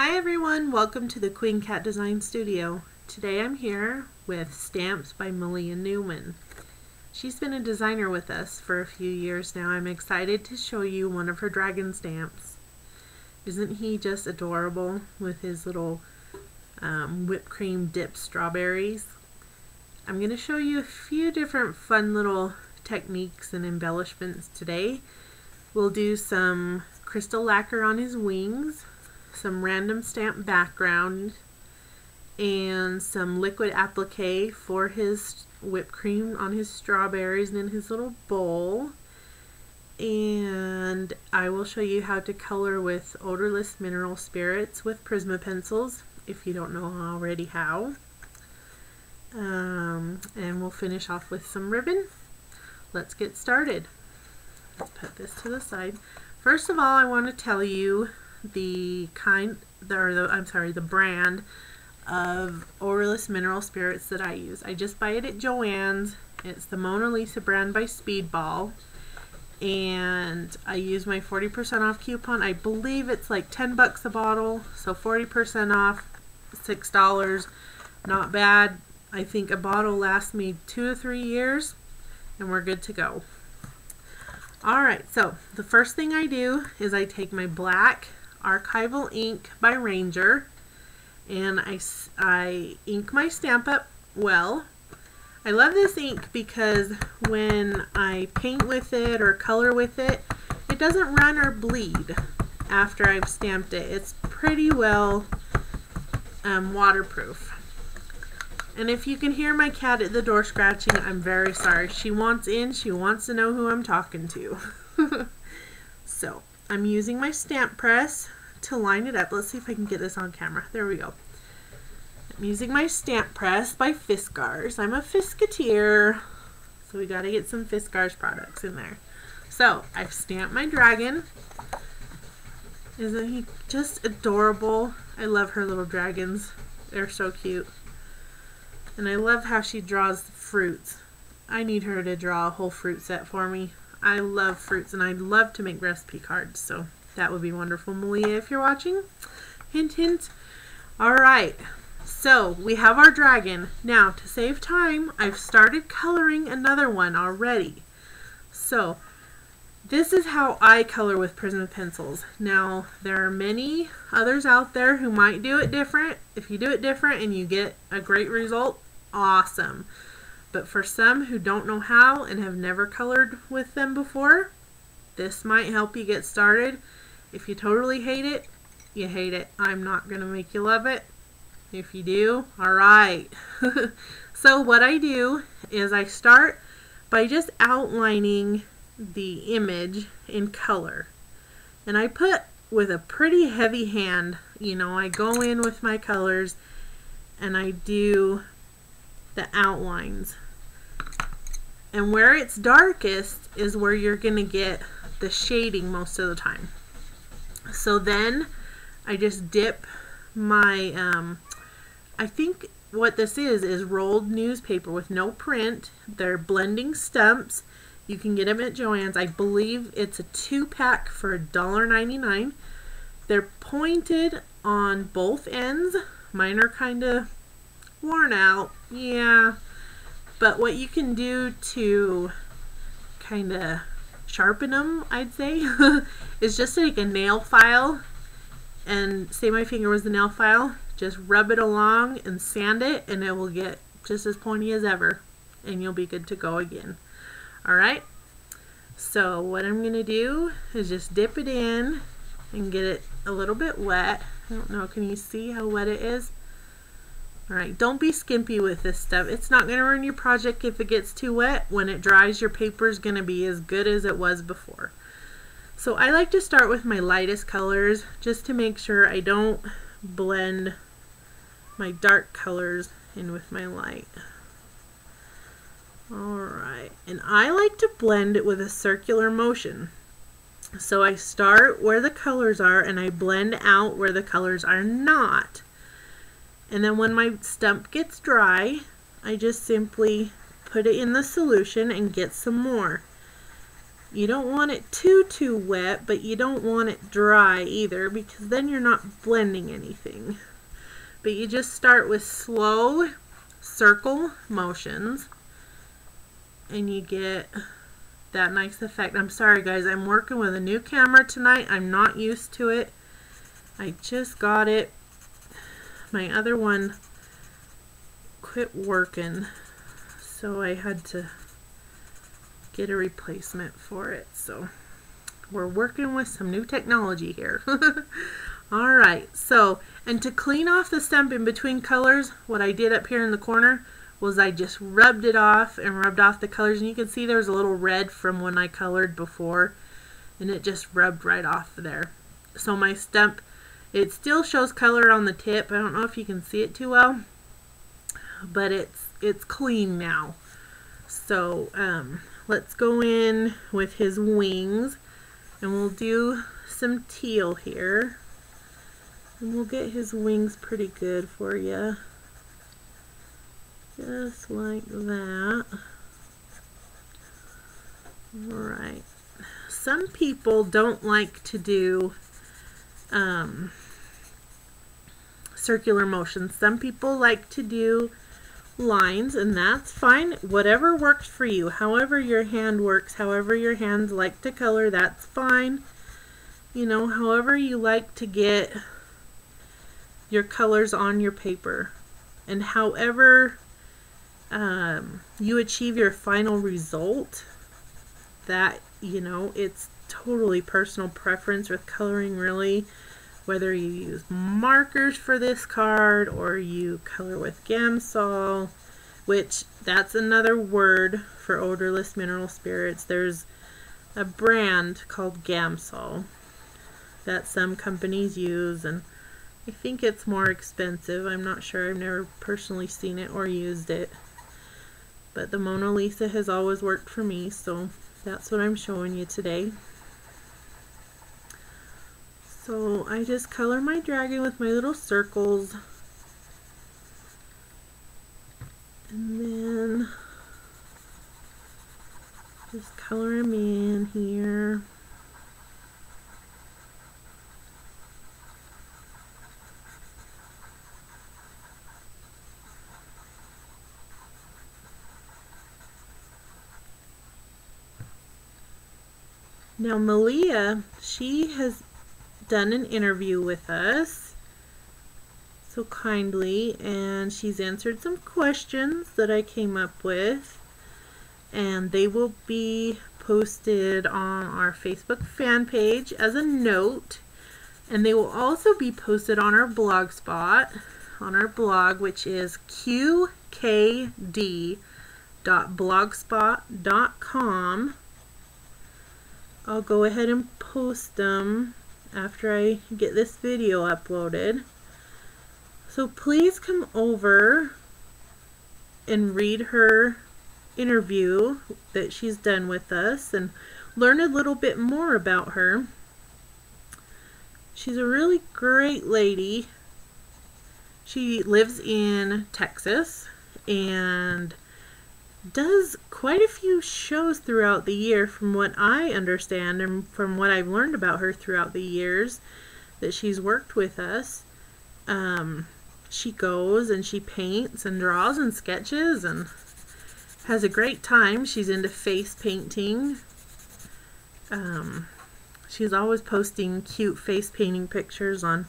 Hi everyone, welcome to the Queen Cat Design Studio. Today I'm here with stamps by Malia Newman. She's been a designer with us for a few years now. I'm excited to show you one of her dragon stamps. Isn't he just adorable with his little whipped cream dipped strawberries? I'm going to show you a few different fun little techniques and embellishments today. We'll do some crystal lacquer on his wings, some random stamp background, and some liquid applique for his whipped cream on his strawberries and in his little bowl. And I will show you how to color with odorless mineral spirits with Prisma pencils if you don't know already how. And we'll finish off with some ribbon. Let's get started. Let's put this to the side. First of all, I want to tell you the brand of odorless mineral spirits that I use. I just buy it at Joann's. It's the Mona Lisa brand by Speedball, and I use my 40% off coupon. I believe it's like 10 bucks a bottle, so 40% off, $6. Not bad. I think a bottle lasts me 2 to 3 years and we're good to go. Alright, so the first thing I do is I take my black archival ink by Ranger and I ink my stamp up well. I love this ink because when I paint with it or color with it, it doesn't run or bleed after I've stamped it. It's pretty well waterproof. And if you can hear my cat at the door scratching, I'm very sorry. She wants in. She wants to know who I'm talking to. So, I'm using my stamp press to line it up. Let's see if I can get this on camera. There we go. I'm using my stamp press by Fiskars. I'm a Fiskateer, so we got to get some Fiskars products in there. So, I've stamped my dragon. Isn't he just adorable? I love her little dragons. They're so cute. And I love how she draws the fruits. I need her to draw a whole fruit set for me. I love fruits and I'd love to make recipe cards, so that would be wonderful, Malia, if you're watching. Hint, hint. Alright, so we have our dragon. Now, to save time, I've started coloring another one already. So, this is how I color with Prisma pencils. Now, there are many others out there who might do it different. If you do it different and you get a great result, awesome. But for some who don't know how and have never colored with them before, this might help you get started. If you totally hate it, you hate it. I'm not going to make you love it. If you do, alright. So what I do is I start by just outlining the image in color. And I put with a pretty heavy hand, you know, I go in with my colors and I do the outlines. And where it's darkest is where you're going to get the shading most of the time. So then I just dip my, I think what this is rolled newspaper with no print. They're blending stumps. You can get them at Joann's. I believe it's a 2-pack for $1.99. They're pointed on both ends. Mine are kind of worn out, yeah, but what you can do to kind of sharpen them, I'd say, is just take a nail file and say my finger was the nail file, just rub it along and sand it and it will get just as pointy as ever and you'll be good to go again. Alright, so what I'm going to do is just dip it in and get it a little bit wet. I don't know, can you see how wet it is? Alright, don't be skimpy with this stuff. It's not going to ruin your project if it gets too wet. When it dries, your paper is going to be as good as it was before. So I like to start with my lightest colors just to make sure I don't blend my dark colors in with my light. Alright, and I like to blend it with a circular motion. So I start where the colors are and I blend out where the colors are not. And then when my stump gets dry, I just simply put it in the solution and get some more. You don't want it too wet, but you don't want it dry either, because then you're not blending anything. But you just start with slow circle motions and you get that nice effect. I'm sorry guys, I'm working with a new camera tonight. I'm not used to it. I just got it. My other one quit working, so I had to get a replacement for it. So we're working with some new technology here. Alright, so, and to clean off the stump in between colors, what I did up here in the corner was I just rubbed it off and rubbed off the colors, and you can see there's a little red from when I colored before, and it just rubbed right off there. So my stump, it still shows color on the tip. I don't know if you can see it too well, but it's clean now. So let's go in with his wings, and we'll do some teal here. And we'll get his wings pretty good for you. Just like that. Alright. Some people don't like to do circular motions. Some people like to do lines, and that's fine. Whatever works for you. However your hand works, however your hands like to color, that's fine. You know, however you like to get your colors on your paper, and however you achieve your final result, that, you know, it's totally personal preference with coloring, really. Whether you use markers for this card or you color with Gamsol, which that's another word for odorless mineral spirits. There's a brand called Gamsol that some companies use, and I think it's more expensive. I'm not sure. I've never personally seen it or used it. But the Mona Lisa has always worked for me, so that's what I'm showing you today. So I just color my dragon with my little circles. And then just color him in here. Now Malia, she has done an interview with us so kindly, and she's answered some questions that I came up with, and they will be posted on our Facebook fan page as a note, and they will also be posted on our blog spot, on our blog, which is qkd.blogspot.com. I'll go ahead and post them after I get this video uploaded. So please come over and read her interview that she's done with us and learn a little bit more about her. She's a really great lady. She lives in Texas and does quite a few shows throughout the year, from what I understand and from what I've learned about her throughout the years that she's worked with us. She goes and she paints and draws and sketches and has a great time. She's into face painting. She's always posting cute face painting pictures on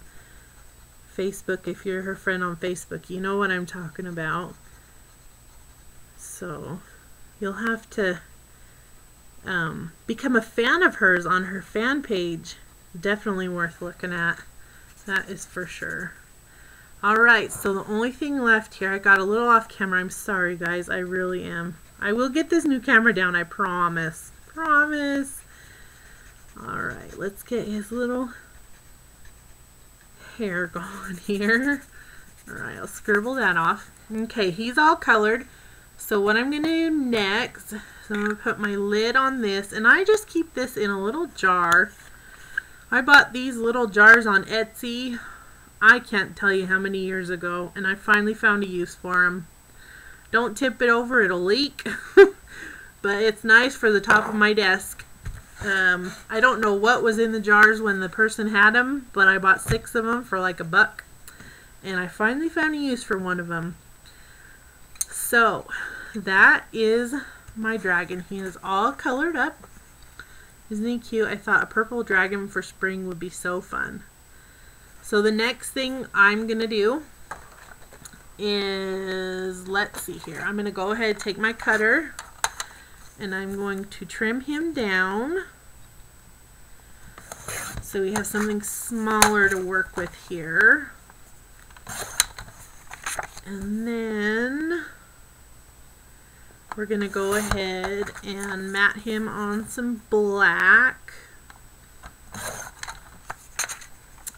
Facebook. If you're her friend on Facebook, you know what I'm talking about. So you'll have to become a fan of hers on her fan page. Definitely worth looking at. That is for sure. Alright, so the only thing left here, I got a little off camera. I'm sorry guys, I really am. I will get this new camera down, I promise. Promise. Alright, let's get his little hair going here. Alright, I'll scribble that off. Okay, he's all colored. So what I'm going to do next, so I'm going to put my lid on this, and I just keep this in a little jar. I bought these little jars on Etsy. I can't tell you how many years ago, and I finally found a use for them. Don't tip it over, it'll leak. But it's nice for the top of my desk. I don't know what was in the jars when the person had them, but I bought 6 of them for like $1. And I finally found a use for one of them. So, that is my dragon. He is all colored up. Isn't he cute? I thought a purple dragon for spring would be so fun. So the next thing I'm going to do is, let's see here. I'm going to go ahead and take my cutter and I'm going to trim him down so we have something smaller to work with here. And then we're going to go ahead and mat him on some black.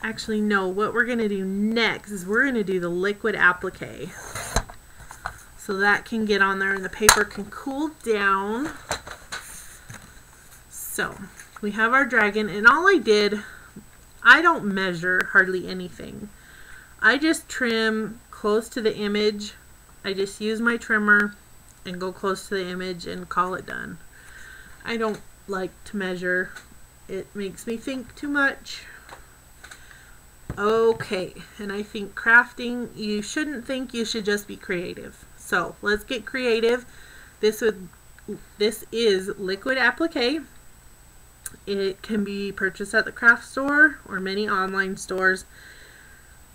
Actually, no, what we're going to do next is we're going to do the liquid applique. So that can get on there and the paper can cool down. So, we have our dragon, and all I did, I don't measure hardly anything. I just trim close to the image. I just use my trimmer and go close to the image and call it done. I don't like to measure. It makes me think too much. Okay, and I think crafting, you shouldn't think, you should just be creative. So let's get creative. This is liquid applique. It can be purchased at the craft store or many online stores.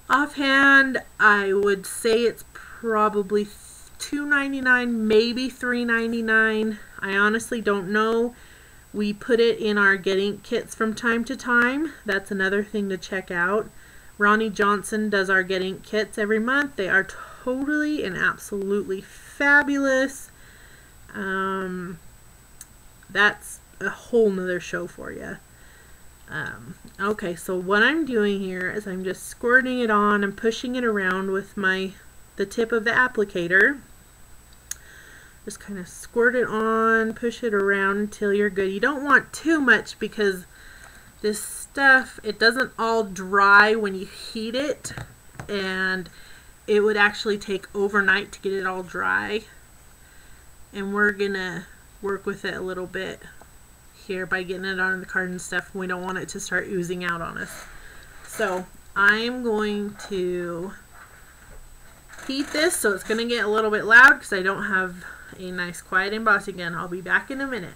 Offhand, I would say it's probably $2.99, maybe $3.99. I honestly don't know. We put it in our Get Ink kits from time to time. That's another thing to check out. Ronnie Johnson does our Get Ink kits every month. They are totally and absolutely fabulous. That's a whole nother show for you. Okay, so what I'm doing here is I'm just squirting it on and pushing it around with the tip of the applicator. Just kind of squirt it on, push it around until you're good. You don't want too much because this stuff, it doesn't all dry when you heat it, and it would actually take overnight to get it all dry. And we're gonna work with it a little bit here by getting it on the card and stuff. We don't want it to start oozing out on us. So I'm going to heat this, so it's going to get a little bit loud because I don't have a nice quiet embossing gun. I'll be back in a minute.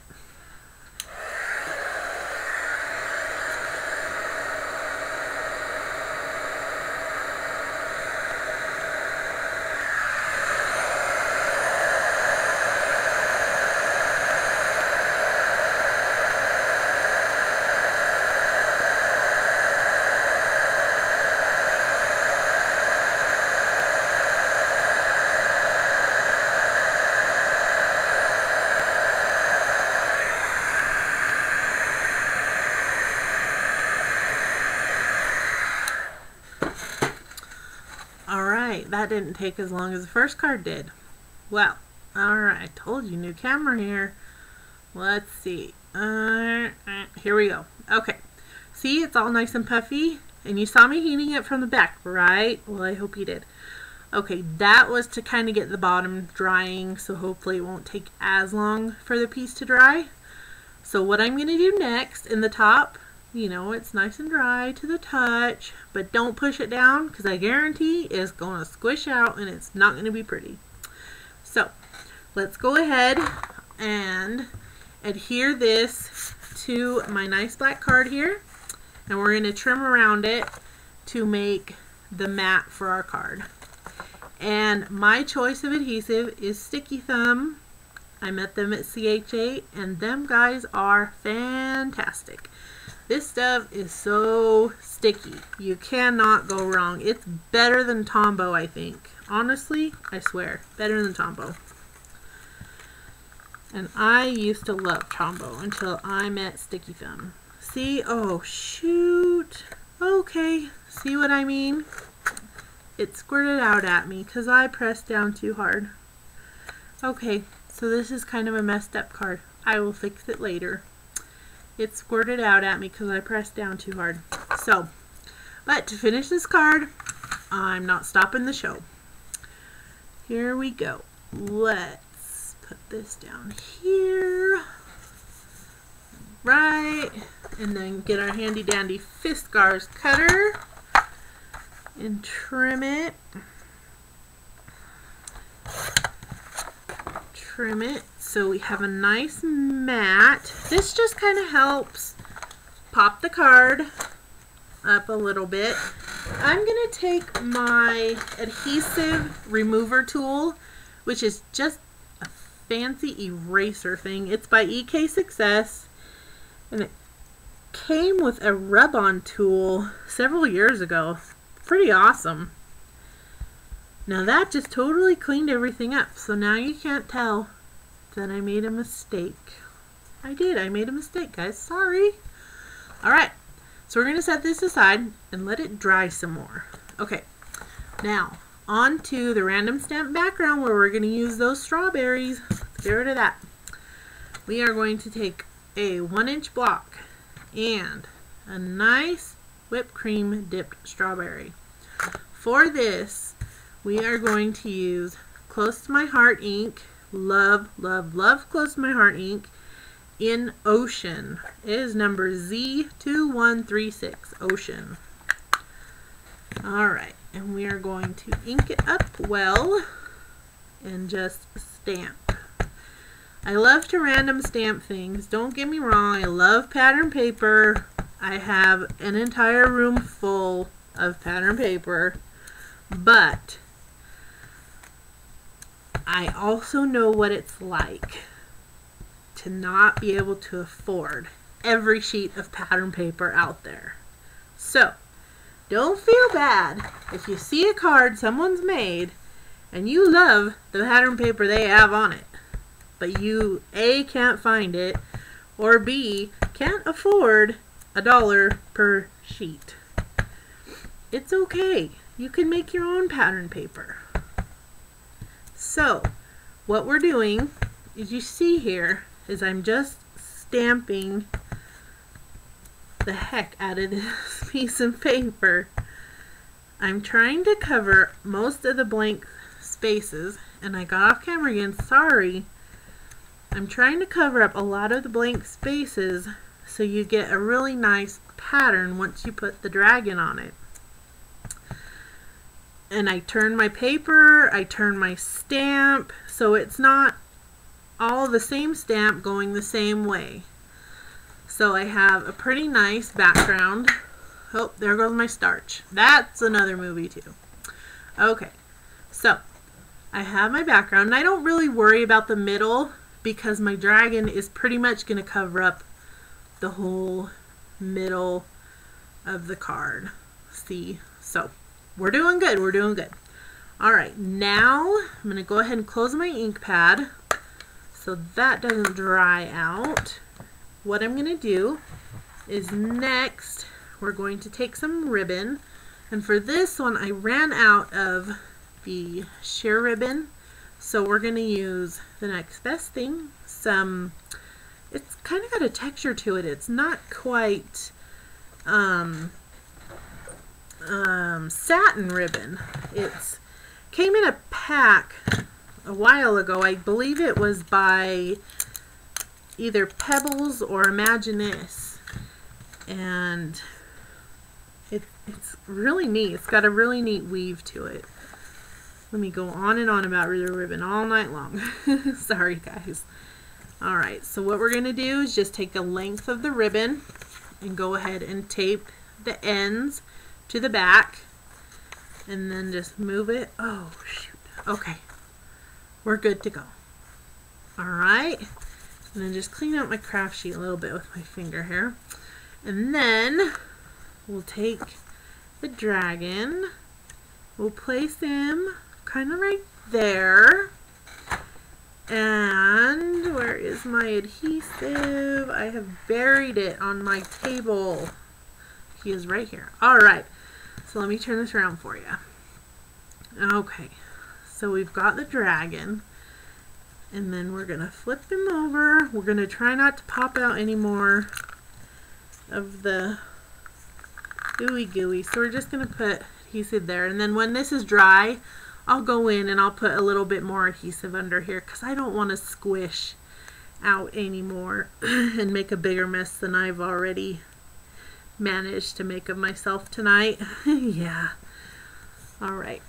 That didn't take as long as the first card did. Well, alright, I told you, new camera here. Let's see. Here we go. Okay. See, it's all nice and puffy. And you saw me heating it from the back, right? Well, I hope you did. Okay, that was to kind of get the bottom drying, so hopefully it won't take as long for the piece to dry. So what I'm going to do next, in the top, you know, it's nice and dry to the touch, but don't push it down because I guarantee it's going to squish out and it's not going to be pretty. So let's go ahead and adhere this to my nice black card here, and we're going to trim around it to make the mat for our card. And my choice of adhesive is Sticky Thumb. I met them at CH8 and them guys are fantastic. This stuff is so sticky. You cannot go wrong. It's better than Tombow, I think. Honestly, I swear. Better than Tombow. And I used to love Tombow until I met Sticky Thumb. See? Oh, shoot. Okay. See what I mean? It squirted out at me because I pressed down too hard. Okay. So this is kind of a messed up card. I will fix it later. It squirted out at me because I pressed down too hard. So, but to finish this card, I'm not stopping the show. Here we go. Let's put this down here. right. And then get our handy dandy Fiskars cutter and trim it. Trim it so we have a nice mat. This just kind of helps pop the card up a little bit. I'm going to take my adhesive remover tool, which is just a fancy eraser thing. It's by EK Success, and it came with a rub-on tool several years ago. Pretty awesome. Now that just totally cleaned everything up, so now you can't tell that I made a mistake. I did. I made a mistake, guys. Sorry. Alright, so we're going to set this aside and let it dry some more. Okay, now on to the random stamp background where we're going to use those strawberries. Let's get rid of that. We are going to take a 1-inch block and a nice whipped cream dipped strawberry. For this, we are going to use Close to My Heart ink. Love, love, love Close to My Heart ink in Ocean. It is number Z2136, Ocean. Alright, and we are going to ink it up well and just stamp. I love to random stamp things. Don't get me wrong, I love pattern paper. I have an entire room full of pattern paper, but I also know what it's like to not be able to afford every sheet of pattern paper out there. So, don't feel bad if you see a card someone's made and you love the pattern paper they have on it, but you A, can't find it, or B, can't afford $1 per sheet. It's okay. You can make your own pattern paper. So, what we're doing, as you see here, is I'm just stamping the heck out of this piece of paper. I'm trying to cover most of the blank spaces, and I got off camera again, sorry. I'm trying to cover up a lot of the blank spaces so you get a really nice pattern once you put the dragon on it. And I turn my paper, I turn my stamp, so it's not all the same stamp going the same way. So I have a pretty nice background. Oh, there goes my starch. That's another movie too. Okay, so I have my background, and I don't really worry about the middle because my dragon is pretty much going to cover up the whole middle of the card. See? So we're doing good. We're doing good. Alright, now I'm going to go ahead and close my ink pad so that doesn't dry out. What I'm going to do is next we're going to take some ribbon, and for this one I ran out of the sheer ribbon, so we're going to use the next best thing. It's kind of got a texture to it. It's not quite satin ribbon. It's came in a pack a while ago. I believe it was by either Pebbles or Imaginis, and it's really neat. It's got a really neat weave to it. Let me go on and on about the ribbon all night long. Sorry guys. Alright, so what we're going to do is just take a length of the ribbon and go ahead and tape the ends to the back, and then just move it. Oh shoot. Okay, we're good to go. Alright, and then just clean out my craft sheet a little bit with my finger here, and then we'll take the dragon, we'll place him kind of right there. And where is my adhesive? I have buried it on my table. He is right here. Alright, so let me turn this around for you. Okay, so we've got the dragon, and then we're going to flip him over. We're going to try not to pop out any more of the gooey. So we're just going to put adhesive there, and then when this is dry, I'll go in and I'll put a little bit more adhesive under here because I don't want to squish out anymore and make a bigger mess than I've already managed to make of myself tonight. Yeah. Alright.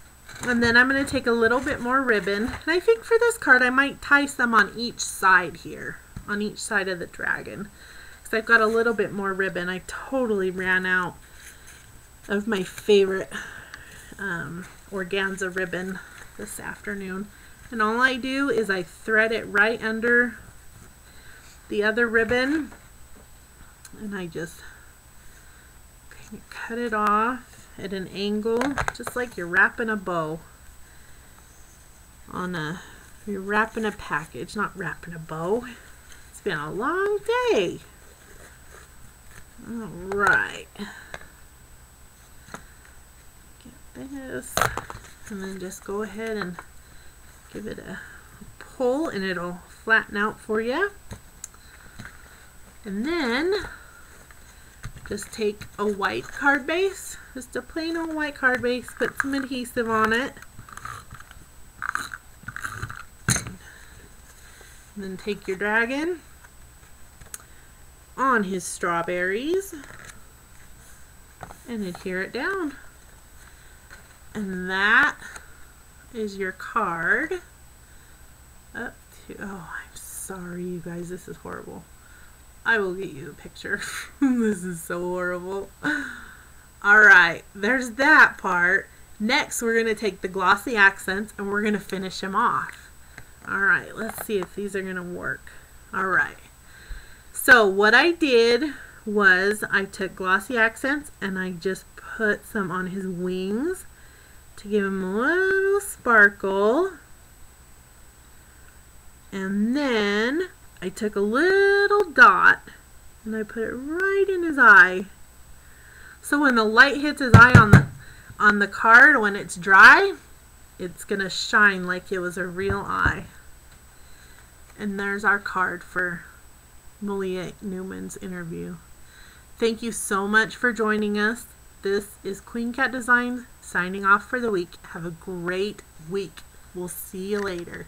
And then I'm going to take a little bit more ribbon. And I think for this card I might tie some on each side here. On each side of the dragon. Because I've got a little bit more ribbon. I totally ran out of my favorite organza ribbon this afternoon. And all I do is I thread it right under the other ribbon, and I just cut it off at an angle, just like you're wrapping a bow on you're wrapping a package, not wrapping a bow. It's been a long day. All right, get this, and then just go ahead and give it a pull, and it'll flatten out for you. And then just take a white card base, just a plain old white card base, put some adhesive on it, and then take your dragon on his strawberries and adhere it down. And that is your card up to, oh, I'm sorry you guys, this is horrible. I will get you a picture. This is so horrible. Alright, there's that part. Next, we're going to take the glossy accents and we're going to finish them off. Alright, let's see if these are going to work. Alright. So, what I did was I took glossy accents and I just put some on his wings to give him a little sparkle. And then I took a little dot and I put it right in his eye. So when the light hits his eye on the card, when it's dry, it's gonna shine like it was a real eye. And there's our card for Malia Newman's interview. Thank you so much for joining us. This is Queen Cat Designs signing off for the week. Have a great week. We'll see you later.